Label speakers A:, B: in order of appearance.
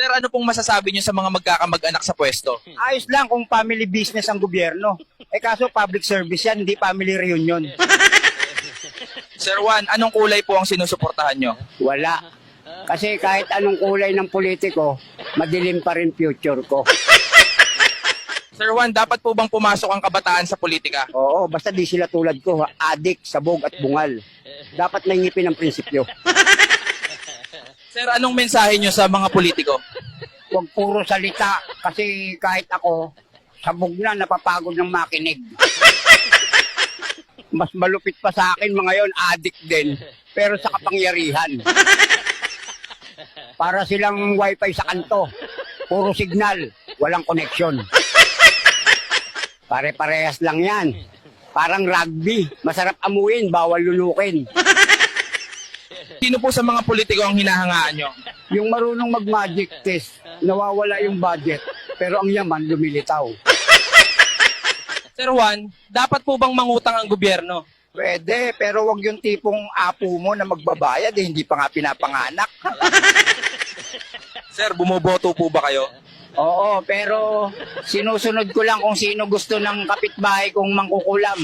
A: Sir, ano pong masasabi niyo sa mga magkakamag-anak sa pwesto?
B: Ayos lang kung family business ang gobyerno. Kaso public service yan, hindi family reunion.
A: Sir Juan, anong kulay po ang sinusuportahan niyo?
B: Wala. Kasi kahit anong kulay ng politiko, madilim pa rin future ko.
A: Sir Juan, dapat po bang pumasok ang kabataan sa politika?
B: Oo, basta di sila tulad ko, adik, sabog at bungal. Dapat naingipin ang prinsipyo.
A: Sir, anong mensahe niyo sa mga politiko?
B: Huwag puro salita kasi kahit ako, sabog na, napapagod ng makinig. Mas malupit pa sa akin mga yon, adik din, pero sa kapangyarihan. Para silang wifi sa kanto, puro signal, walang connection. Pare-parehas lang yan. Parang rugby, masarap amuin, bawal lulukin.
A: Sino po sa mga politiko ang hinahangaan niyo?
B: Yung marunong mag-magic test, nawawala yung budget, pero ang yaman lumilitaw.
A: Sir Juan, dapat po bang mangutang ang gobyerno?
B: Pwede, pero wag yung tipong apo mo na magbabayad, hindi pa nga pinapanganak.
A: Sir, bumoboto po ba kayo?
B: Oo, pero sinusunod ko lang kung sino gusto ng kapitbahay kong mangkukulam.